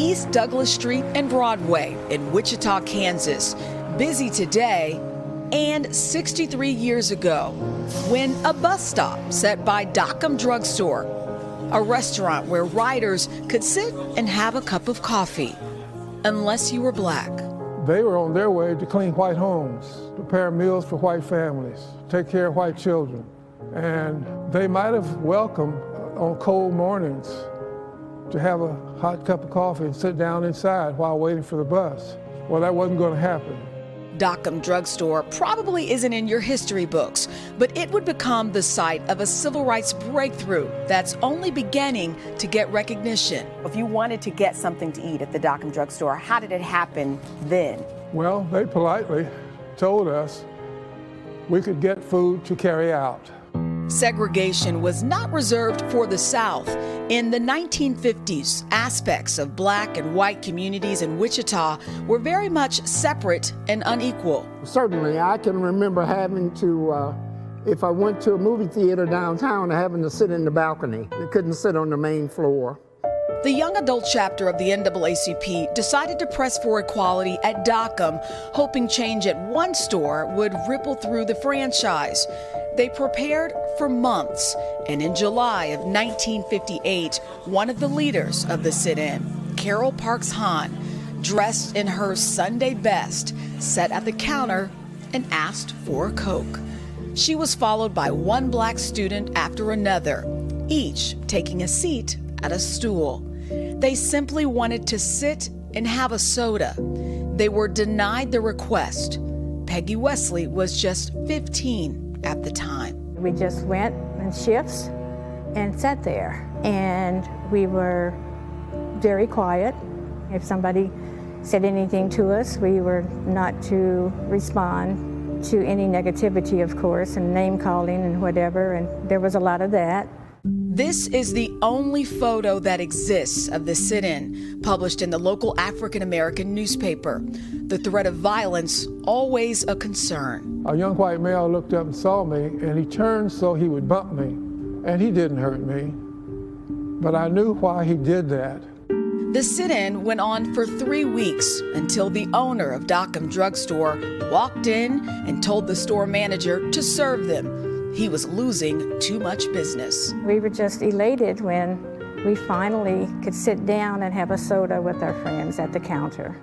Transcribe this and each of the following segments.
East Douglas Street and Broadway in Wichita, Kansas. Busy today and 63 years ago when a bus stop set by Dockum Drugstore, a restaurant where riders could sit and have a cup of coffee, unless you were black. They were on their way to clean white homes, prepare meals for white families, take care of white children. And they might have welcomed on cold mornings to have a hot cup of coffee and sit down inside while waiting for the bus. Well, that wasn't going to happen. Dockum Drugstore probably isn't in your history books, but it would become the site of a civil rights breakthrough that's only beginning to get recognition. If you wanted to get something to eat at the Dockum Drugstore, how did it happen then? Well, they politely told us we could get food to carry out. Segregation was not reserved for the South. In the 1950s, aspects of black and white communities in Wichita were very much separate and unequal. Certainly, I can remember having to, if I went to a movie theater downtown, having to sit in the balcony. I couldn't sit on the main floor. The young adult chapter of the NAACP decided to press for equality at Dockum, hoping change at one store would ripple through the franchise. They prepared for months, and in July of 1958, one of the leaders of the sit-in, Carol Parks Hahn, dressed in her Sunday best, sat at the counter and asked for a Coke. She was followed by one black student after another, each taking a seat at a stool. They simply wanted to sit and have a soda. They were denied the request. Peggy Wesley was just 15 at the time. We just went in shifts and sat there, and we were very quiet. If somebody said anything to us, we were not to respond to any negativity, of course, and name calling and whatever, and there was a lot of that. This is the only photo that exists of the sit-in, published in the local African-American newspaper. The threat of violence, always a concern. A young white male looked up and saw me, and he turned so he would bump me, and he didn't hurt me, but I knew why he did that. The sit-in went on for 3 weeks until the owner of Dockum Drugstore walked in and told the store manager to serve them. He was losing too much business. We were just elated when we finally could sit down and have a soda with our friends at the counter.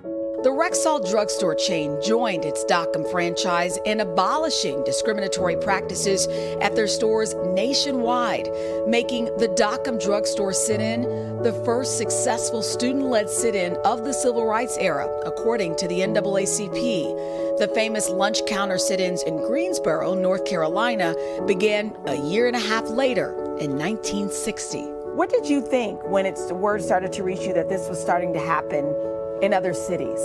The Rexall drugstore chain joined its Dockum franchise in abolishing discriminatory practices at their stores nationwide, making the Dockum drugstore sit-in the first successful student-led sit-in of the civil rights era, according to the NAACP. The famous lunch counter sit-ins in Greensboro, North Carolina, began a year and a half later in 1960. What did you think when the word started to reach you that this was starting to happen in other cities?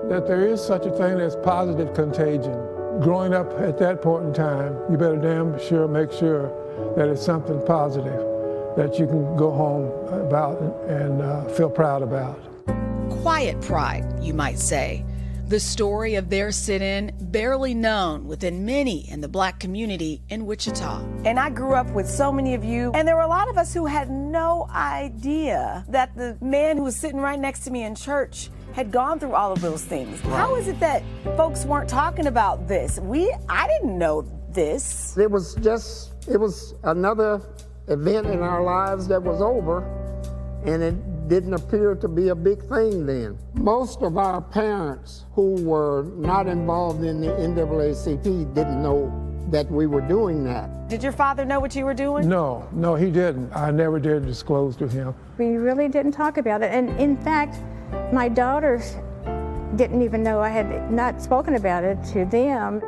That there is such a thing as positive contagion. Growing up at that point in time, you better damn sure make sure that it's something positive that you can go home about and feel proud about. Quiet pride, you might say. The story of their sit-in barely known within many in the black community in Wichita. And I grew up with so many of you, and there were a lot of us who had no idea that the man who was sitting right next to me in church had gone through all of those things. Right. How is it that folks weren't talking about this? I didn't know this. It was another event in our lives that was over, and it didn't appear to be a big thing then. Most of our parents who were not involved in the NAACP didn't know that we were doing that. Did your father know what you were doing? No, he didn't. I never did disclose to him. We really didn't talk about it, and in fact, my daughters didn't even know I had not spoken about it to them.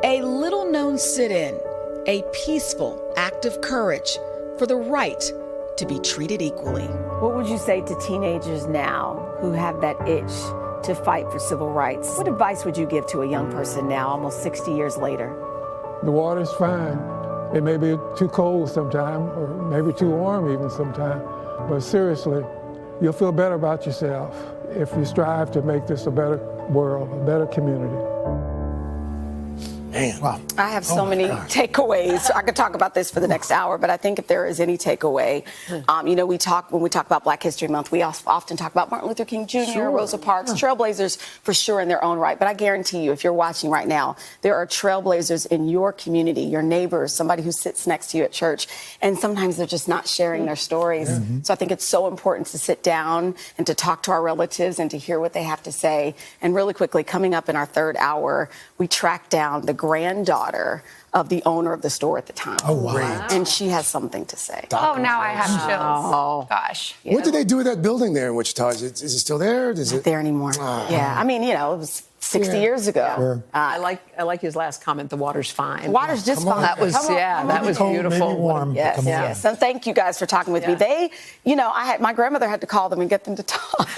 A little-known sit-in, a peaceful act of courage for the right to be treated equally. What would you say to teenagers now who have that itch to fight for civil rights? What advice would you give to a young person now, almost 60 years later? The water's fine. It may be too cold sometime, or maybe too warm even sometime, but seriously, you'll feel better about yourself if you strive to make this a better world, a better community. Man. Wow. I have so many takeaways. I could talk about this for the next hour, but I think if there is any takeaway, you know, when we talk about Black History Month, we often talk about Martin Luther King Jr., Rosa Parks, trailblazers for sure in their own right. But I guarantee you, if you're watching right now, there are trailblazers in your community, your neighbors, somebody who sits next to you at church, and sometimes they're just not sharing their stories. So I think it's so important to sit down and to talk to our relatives and to hear what they have to say. And really quickly, coming up in our third hour, we track down the granddaughter of the owner of the store at the time. Oh, wow. And she has something to say. Oh, now I have chills. Oh, gosh. What did they do with that building there in Wichita? Is it still there? Is Not it there anymore. Yeah, I mean, you know, it was 60 years ago. Sure. I like his last comment. The water's fine. Water's just fine. That was that was Cold, beautiful. maybe warm. Yes, Come on. yes. And thank you guys for talking with me. They, you know, my grandmother had to call them and get them to talk.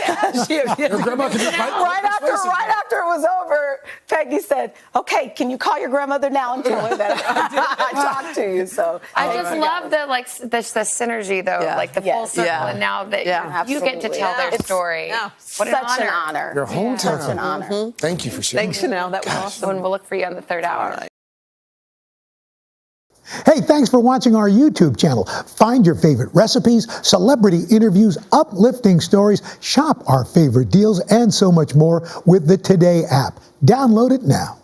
Your grandma can be right after it was over, Peggy said, "Okay, can you call your grandmother now and tell her that I talked to you?" So I just love the synergy though, like the full circle, and now that you get to tell their story. What such an honor. Your hometown. Such an honor. Thank you for sharing. Thanks, Chanel. That was awesome. And we'll look for you on the third hour. Hey, thanks for watching our YouTube channel. Find your favorite recipes, celebrity interviews, uplifting stories, shop our favorite deals, and so much more with the Today app. Download it now.